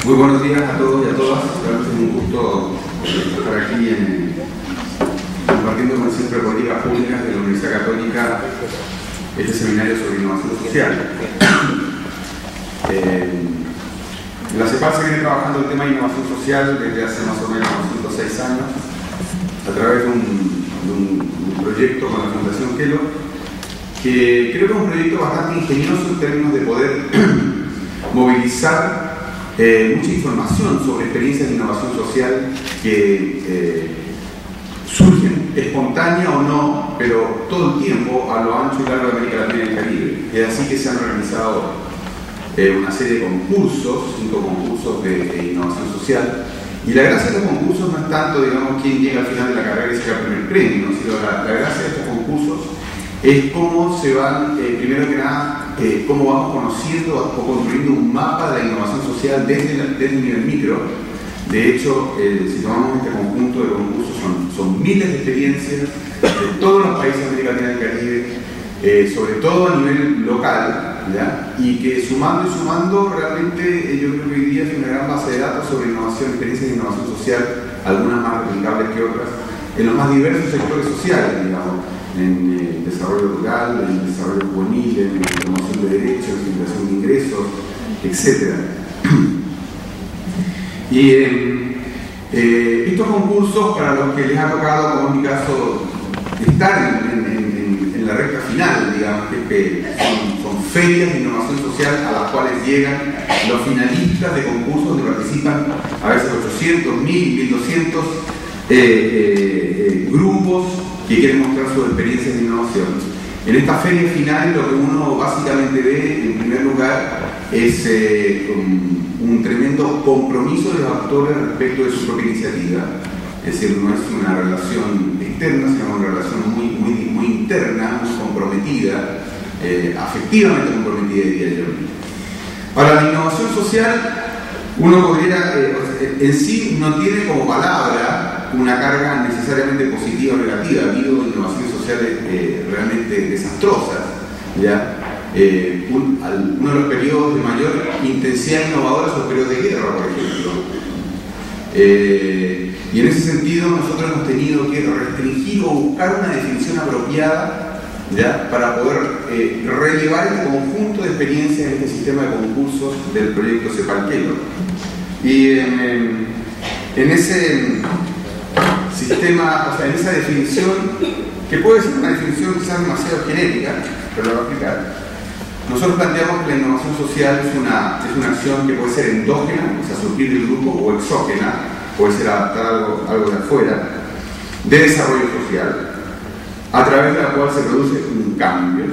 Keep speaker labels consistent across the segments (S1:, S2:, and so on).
S1: Muy buenos días a todos y a todas. Es un gusto estar aquí compartiendo con el Centro de Políticas Públicas de la Universidad Católica este seminario sobre innovación social. La CEPAL se viene trabajando el tema de innovación social desde hace más o menos 5 o 6 años a través de un proyecto con la Fundación Kellogg, que creo que es un proyecto bastante ingenioso en términos de poder movilizar mucha información sobre experiencias de innovación social que surgen espontánea o no, pero todo el tiempo a lo ancho y largo de América Latina y el Caribe. Es así que se han organizado una serie de concursos, 5 concursos de innovación social. Y la gracia de los concursos no es tanto, digamos, quién llega al final de la carrera y saca el primer premio, ¿no? Sino la gracia de estos concursos es cómo se van, primero que nada, cómo vamos conociendo o construyendo un mapa de la innovación social desde el nivel micro. De hecho, si tomamos este conjunto de concursos, son miles de experiencias de todos los países de América Latina y el Caribe, sobre todo a nivel local, ¿ya? Y que sumando, realmente yo creo que hoy día es una gran base de datos sobre innovación, experiencias de innovación social, algunas más replicables que otras, en los más diversos sectores sociales, digamos, en desarrollo rural, en desarrollo juvenil, en promoción de derechos, en creación de ingresos, etc. Y estos concursos, para los que les ha tocado, como en mi caso, estar en la recta final, digamos, que son ferias de innovación social a las cuales llegan los finalistas de concursos donde participan a veces 800, 1000, 1200 grupos que quieren mostrar sus experiencias de innovación. En esta feria final lo que uno básicamente ve, en primer lugar, es un tremendo compromiso de los actores respecto de su propia iniciativa. Es decir, no es una relación externa, sino una relación muy interna, muy comprometida, afectivamente comprometida, diría yo. Para la innovación social, uno podría, en sí no tiene como palabra una carga necesariamente positiva o negativa. Ha habido innovaciones sociales realmente desastrosas, ¿ya? Uno de los periodos de mayor intensidad innovadora son los periodos de guerra, por ejemplo. Y en ese sentido nosotros hemos tenido que restringir o buscar una definición apropiada, ¿ya? Para poder relevar este conjunto de experiencias en este sistema de concursos del proyecto CEPAL Kellogg. Y en ese sistema, o sea, en esa definición, que puede ser una definición quizás demasiado genérica, pero la voy a explicar. Nosotros planteamos que la innovación social es una acción que puede ser endógena, o sea, surgir del grupo, o exógena, puede ser adaptar algo de afuera, de desarrollo social, a través de la cual se produce un cambio.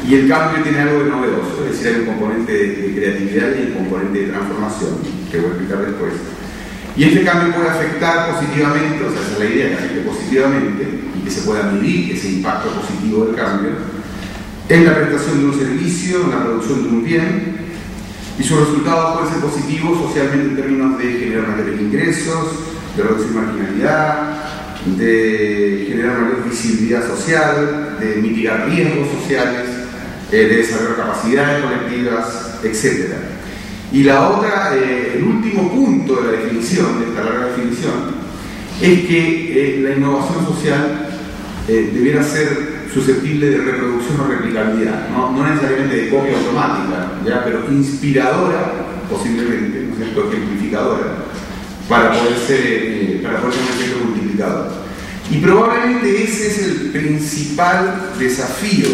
S1: Y el cambio tiene algo de novedoso, es decir, hay un componente de creatividad y un componente de transformación, que voy a explicar después. Y este cambio puede afectar positivamente, o sea, esa es la idea, que afecte positivamente y que se pueda medir ese impacto positivo del cambio en la prestación de un servicio, en la producción de un bien, y sus resultados pueden ser positivos socialmente en términos de generar mayores ingresos, de reducir marginalidad, de generar mayor visibilidad social, de mitigar riesgos sociales, de desarrollar capacidades colectivas, etc. Y la otra, el último punto de la definición, de esta larga definición, es que la innovación social debiera ser susceptible de reproducción o replicabilidad, no necesariamente de copia automática, ¿ya? Pero inspiradora, posiblemente, ¿no es cierto?, ejemplificadora, para poder tener un efecto multiplicador. Y probablemente ese es el principal desafío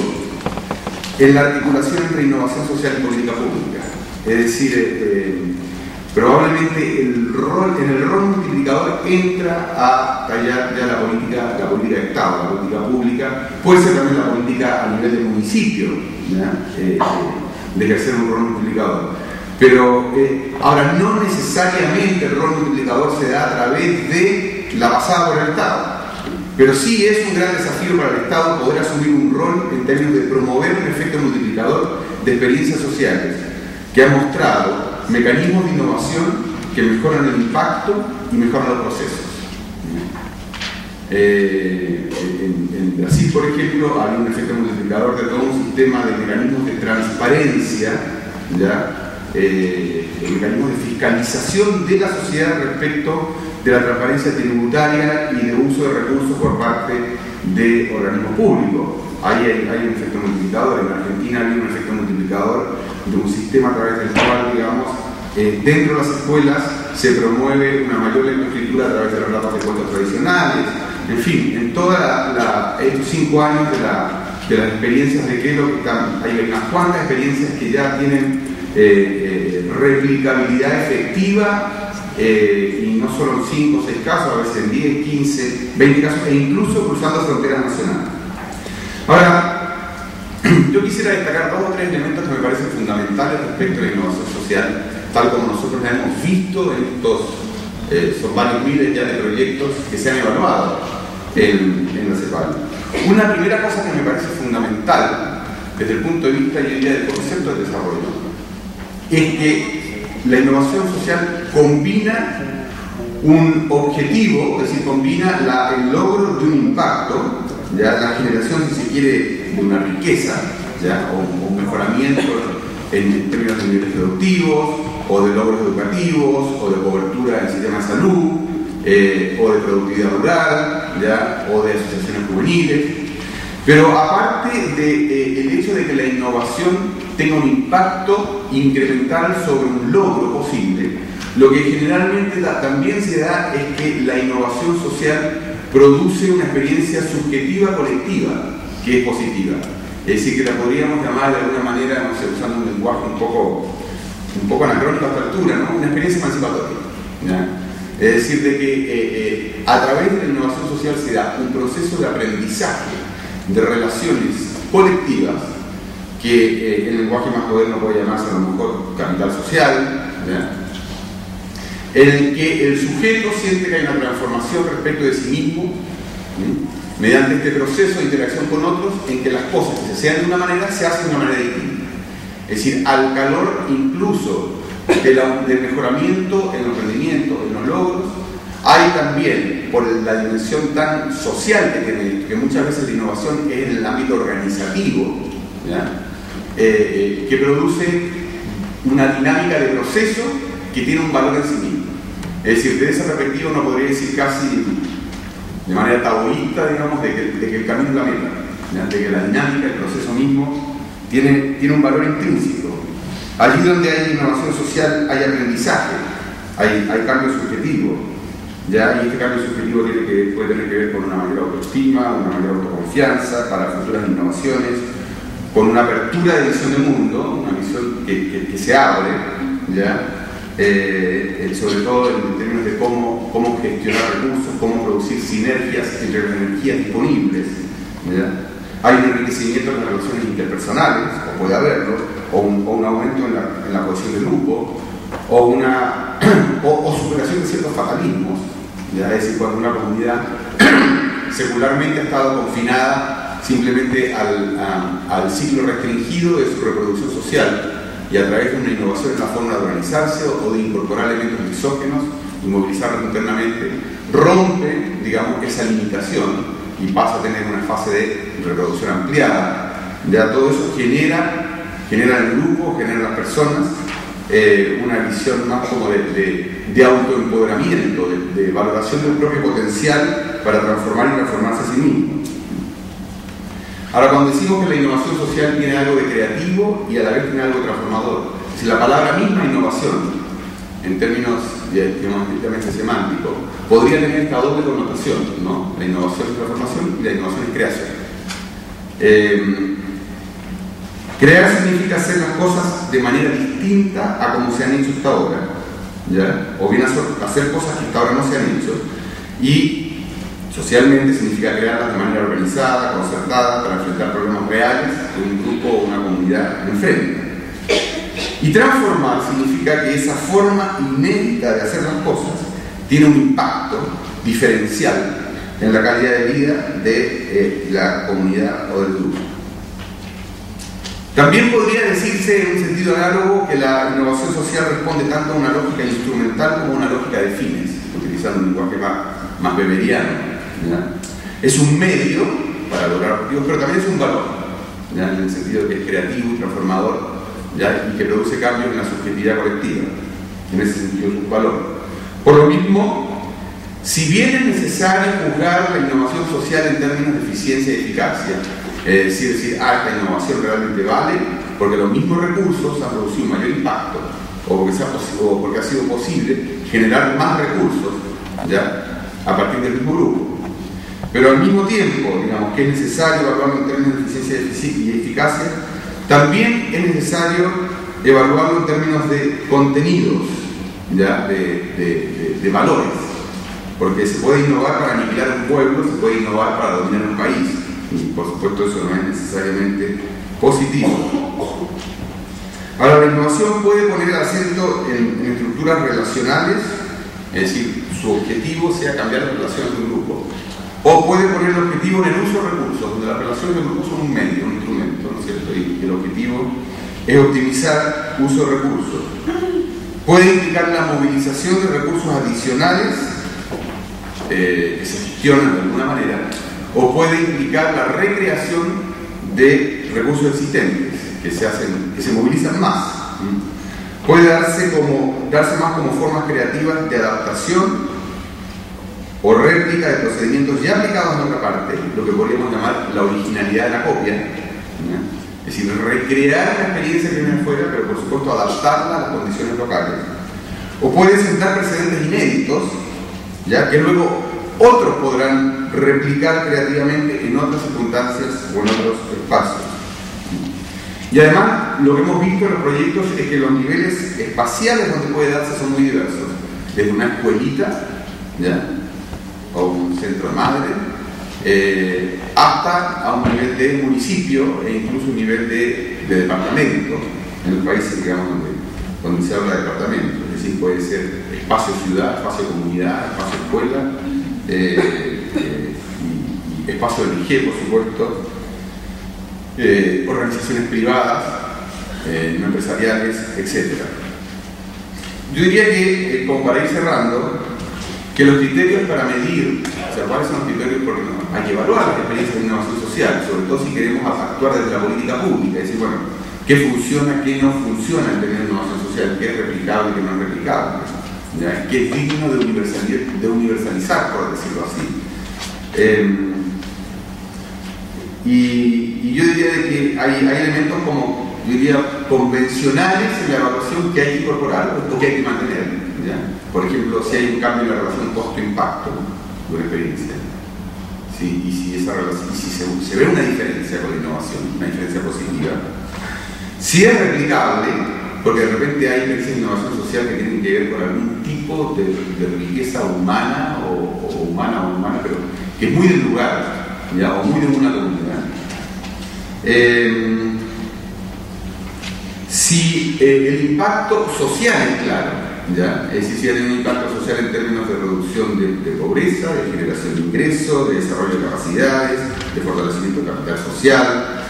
S1: en la articulación entre innovación social y política pública. Es decir, probablemente en el rol multiplicador entra a tallar ya la política de Estado, la política pública, puede ser también la política a nivel del municipio, de ejercer un rol multiplicador. Pero ahora, no necesariamente el rol multiplicador se da a través de la pasada por el Estado, pero sí es un gran desafío para el Estado poder asumir un rol en términos de promover un efecto multiplicador de experiencias sociales que ha mostrado mecanismos de innovación que mejoran el impacto y mejoran los procesos. En Brasil, por ejemplo, hay un efecto multiplicador de todo un sistema de mecanismos de transparencia, ¿ya? mecanismos de fiscalización de la sociedad respecto de la transparencia tributaria y de uso de recursos por parte de organismos públicos. Ahí hay un efecto multiplicador. En Argentina hay un efecto multiplicador de un sistema a través del cual, digamos, dentro de las escuelas se promueve una mayor lectoescritura a través de los relatos de cuentos tradicionales. En fin, en estos 5 años de las experiencias de Kellogg, hay unas cuantas experiencias que ya tienen replicabilidad efectiva, y no solo en 5 o 6 casos, a veces en 10, 15, 20 casos, e incluso cruzando fronteras nacionales. Ahora, yo quisiera destacar 2 o 3 elementos que me parecen fundamentales respecto a la innovación social, tal como nosotros la hemos visto en estos, son varios miles ya de proyectos que se han evaluado en la CEPAL. Una primera cosa que me parece fundamental desde el punto de vista, yo diría, del concepto de desarrollo, es que la innovación social combina un objetivo, es decir, combina el logro de un impacto, ya la generación, si se quiere, de una riqueza, ya, o un mejoramiento en términos de niveles productivos, o de logros educativos, o de cobertura del sistema de salud, o de productividad rural, ya, o de asociaciones juveniles. Pero aparte del hecho de que la innovación tenga un impacto incremental sobre un logro posible, lo que generalmente también se da es que la innovación social produce una experiencia subjetiva colectiva que es positiva. Es decir, que la podríamos llamar de alguna manera, no sé, usando un lenguaje un poco anacrónico a esta altura, ¿no? Una experiencia emancipatoria, ¿ya? Es decir, de que a través de la innovación social se da un proceso de aprendizaje de relaciones colectivas que en el lenguaje más moderno puede llamarse a lo mejor capital social, ¿ya? En el que el sujeto siente que hay una transformación respecto de sí mismo, ¿sí?, mediante este proceso de interacción con otros, en que las cosas que se hacían de una manera se hacen de una manera distinta. Es decir, al calor incluso del mejoramiento en los rendimientos, en los logros, hay también, por la dimensión tan social que tiene esto, que muchas veces la innovación es en el ámbito organizativo, ¿ya?, que produce una dinámica de proceso que tiene un valor en sí mismo. Es decir, desde esa perspectiva uno podría decir casi de manera taoísta, digamos, de que el camino es la meta, ¿ya?, de que la dinámica, el proceso mismo tiene un valor intrínseco. Allí donde hay innovación social hay aprendizaje, hay cambio subjetivo, ¿ya? Y este cambio subjetivo puede tener que ver con una mayor autoestima, una mayor autoconfianza para futuras innovaciones, con una apertura de visión del mundo, una visión que se abre, ¿ya? Sobre todo en términos de cómo gestionar recursos, cómo producir sinergias entre las energías disponibles, ¿ya? Hay un enriquecimiento en las relaciones interpersonales, o puede haberlo, o un aumento en la cohesión del grupo, o superación de ciertos fatalismos, ¿ya? Es decir, cuando una comunidad secularmente ha estado confinada simplemente al ciclo restringido de su reproducción social, y a través de una innovación en la forma de organizarse o de incorporar elementos exógenos y movilizarlos internamente, rompe, digamos, esa limitación y pasa a tener una fase de reproducción ampliada. Ya todo eso genera en el grupo, genera en las personas una visión más como de autoempoderamiento, de valoración del propio potencial para transformar y transformarse a sí mismo. Ahora, cuando decimos que la innovación social tiene algo de creativo y a la vez tiene algo de transformador, es decir, la palabra misma innovación, en términos, digamos, estrictamente semánticos, podría tener esta doble connotación, ¿no? La innovación es transformación y la innovación es creación. Crear significa hacer las cosas de manera distinta a como se han hecho hasta ahora, ¿ya? O bien hacer cosas que hasta ahora no se han hecho, y socialmente significa crearlas de manera organizada, concertada, para enfrentar problemas reales de un grupo o una comunidad enfrente. Y transformar significa que esa forma inédita de hacer las cosas tiene un impacto diferencial en la calidad de vida de la comunidad o del grupo. También podría decirse en un sentido análogo que la innovación social responde tanto a una lógica instrumental como a una lógica de fines, utilizando un lenguaje más weberiano, ¿ya? Es un medio para lograr objetivos, pero también es un valor, ¿ya?, en el sentido de que es creativo y transformador ¿ya? Y que produce cambios en la subjetividad colectiva, en ese sentido es un valor. Por lo mismo, si bien es necesario juzgar la innovación social en términos de eficiencia y eficacia, es decir, esta innovación realmente vale porque los mismos recursos han producido un mayor impacto, o porque ha sido posible generar más recursos, ¿ya?, a partir del mismo grupo. Pero al mismo tiempo, digamos, que es necesario evaluarlo en términos de eficiencia y eficacia, también es necesario evaluarlo en términos de contenidos, ¿ya?, de valores, porque se puede innovar para aniquilar un pueblo, se puede innovar para dominar un país, y por supuesto eso no es necesariamente positivo. Ahora, la innovación puede poner el acento en estructuras relacionales, es decir, su objetivo sea cambiar las relaciones de un grupo, o puede poner el objetivo en el uso de recursos, donde las relaciones del grupo son un medio, un instrumento, ¿no es cierto? Y el objetivo es optimizar uso de recursos. Puede implicar la movilización de recursos adicionales que se gestionan de alguna manera, o puede implicar la recreación de recursos existentes que se movilizan más. Puede darse más como formas creativas de adaptación o réplica de procedimientos ya aplicados en otra parte, lo que podríamos llamar la originalidad de la copia, ¿no? Es decir, recrear la experiencia que viene afuera, pero por supuesto adaptarla a las condiciones locales. O puede sentar precedentes inéditos, ya que luego otros podrán replicar creativamente en otras circunstancias o en otros espacios. Y además, lo que hemos visto en los proyectos es que los niveles espaciales donde puede darse son muy diversos. Desde una escuelita, ¿ya?, o un centro de madre, hasta a un nivel de municipio e incluso un nivel de departamento, en los países, digamos, donde se habla de departamento. Es decir, puede ser espacio-ciudad, espacio-comunidad, espacio-escuela, y espacio de ONG, por supuesto, organizaciones privadas, no empresariales, etc. Yo diría que, como para ir cerrando, que los criterios para medir, o sea, cuáles son los criterios, porque hay que evaluar las experiencias de innovación social, sobre todo si queremos actuar desde la política pública, es decir, bueno, qué funciona, qué no funciona en términos de innovación social, qué es replicable y qué no es replicable, ¿ya?, qué es digno de universalizar, por decirlo así. Y yo diría de que hay elementos como, yo diría, convencionales en la evaluación que hay que incorporar o que hay que mantener, ¿ya? Por ejemplo, si hay un cambio en la relación costo-impacto de una experiencia, ¿sí? Y si se ve una diferencia con la innovación, una diferencia positiva, si es replicable, porque de repente hay experiencias de innovación social que tienen que ver con algún tipo de riqueza humana o humana, pero que es muy del lugar, ¿ya?, o muy de una comunidad. Si el impacto social es claro, ¿ya?, es decir, si hay un impacto social en términos de reducción de pobreza, de generación de ingresos, de desarrollo de capacidades, de fortalecimiento del capital social,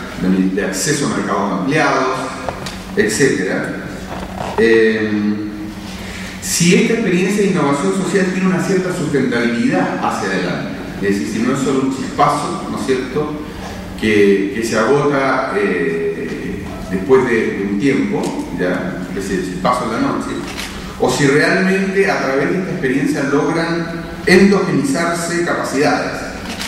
S1: de acceso a mercados ampliados, etc. Si esta experiencia de innovación social tiene una cierta sustentabilidad hacia adelante, es decir, si no es solo un chispazo, ¿no es cierto?, que se agota después de un tiempo, ¿ya?, ese chispazo en la noche, o si realmente a través de esta experiencia logran endogenizarse capacidades,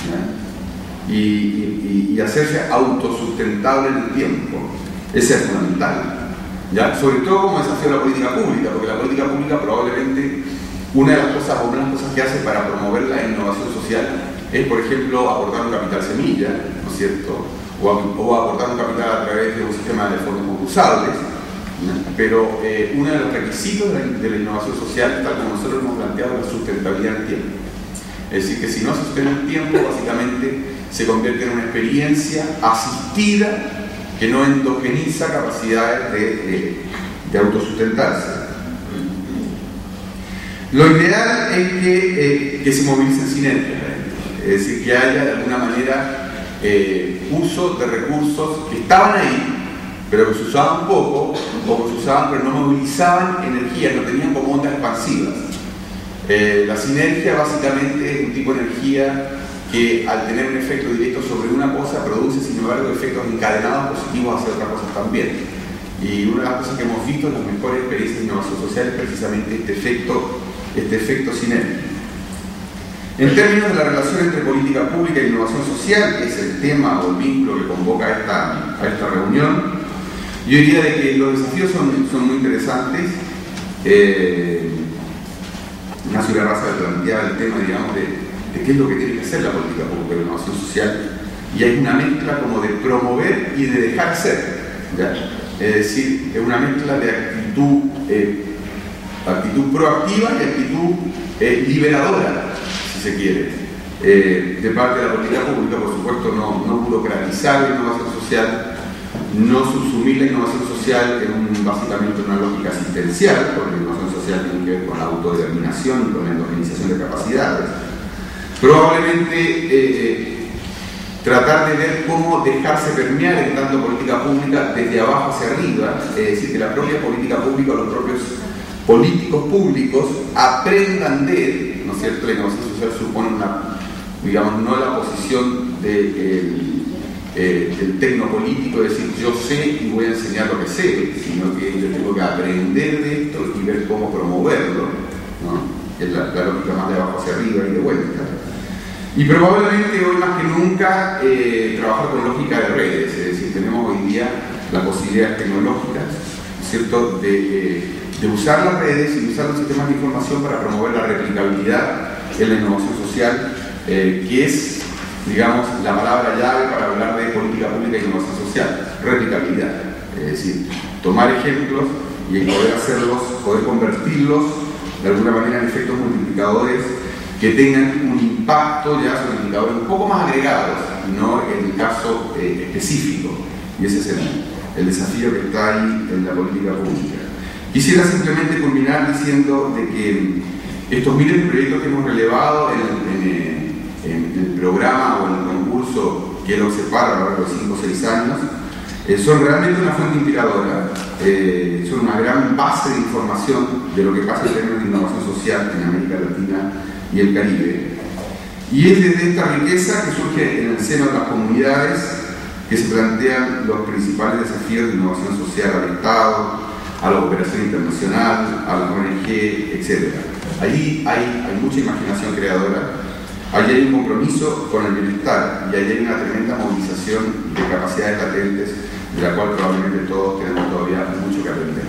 S1: ¿ya?, y hacerse autosustentable en el tiempo. Ese es fundamental, ¿ya?, sobre todo como desafío de la política pública, porque la política pública probablemente una de las cosas que hace para promover la innovación social es, por ejemplo, aportar un capital semilla, ¿no es cierto?, o aportar un capital a través de un sistema de fondos concursables, ¿no? Pero uno de los requisitos de la innovación social, tal como nosotros hemos planteado, es la sustentabilidad en el tiempo. Es decir, que si no se sostiene el tiempo, básicamente se convierte en una experiencia asistida que no endogeniza capacidades de autosustentarse. Lo ideal es que se movilicen sinergias, es decir, que haya de alguna manera uso de recursos que estaban ahí, pero que se usaban poco, o que se usaban pero no movilizaban energía, no tenían como ondas expansivas. La sinergia básicamente es un tipo de energía que al tener un efecto directo sobre una cosa produce sin embargo efectos encadenados positivos hacia otras cosas también. Y una de las cosas que hemos visto en las mejores experiencias de innovación social es precisamente este efecto sinergia. En términos de la relación entre política pública e innovación social, que es el tema o el vínculo que convoca a esta reunión, yo diría de que los desafíos son muy interesantes. Ignacio Larraza planteaba el tema, digamos, de qué es lo que tiene que hacer la política pública de innovación social, y hay una mezcla como de promover y de dejar ser, ¿ya? Es decir, es una mezcla de actitud proactiva y actitud liberadora, si se quiere, de parte de la política pública. Por supuesto, no burocratizar la innovación social, no subsumir la innovación social básicamente en una lógica asistencial, porque la innovación social tiene que ver con la autodeterminación y con la endogenización de capacidades. Probablemente tratar de ver cómo dejarse permear en tanto política pública desde abajo hacia arriba, es decir, que la propia política pública o los propios políticos públicos aprendan de, ¿no es cierto? La innovación social supone digamos, no la posición del tecnopolítico, es decir, yo sé y voy a enseñar lo que sé, sino que yo tengo que aprender de esto y ver cómo promoverlo, ¿no? Es la lógica más de abajo hacia arriba y de vuelta. Y probablemente hoy más que nunca trabajar con lógica de redes, es decir, tenemos hoy día las posibilidades tecnológicas, ¿cierto?, de usar las redes y usar los sistemas de información para promover la replicabilidad en la innovación social, que es, digamos, la palabra llave para hablar de política pública e innovación social, replicabilidad. Es decir, tomar ejemplos y poder convertirlos de alguna manera en efectos multiplicadores que tengan un impacto, ya son indicadores un poco más agregados, no en el caso específico. Y ese es el desafío que está ahí en la política pública. Quisiera simplemente culminar diciendo de que estos miles de proyectos que hemos relevado en el programa o en el concurso que lo separa a lo largo de 5 o 6 años, son realmente una fuente inspiradora, son una gran base de información de lo que pasa en términos de innovación social en América Latina y el Caribe. Y es desde esta riqueza que surge en el seno de las comunidades que se plantean los principales desafíos de innovación social al Estado, a la cooperación internacional, a la ONG, etc. Allí hay mucha imaginación creadora, allí hay un compromiso con el bienestar y allí hay una tremenda movilización de capacidades latentes de la cual probablemente todos tenemos todavía mucho que aprender.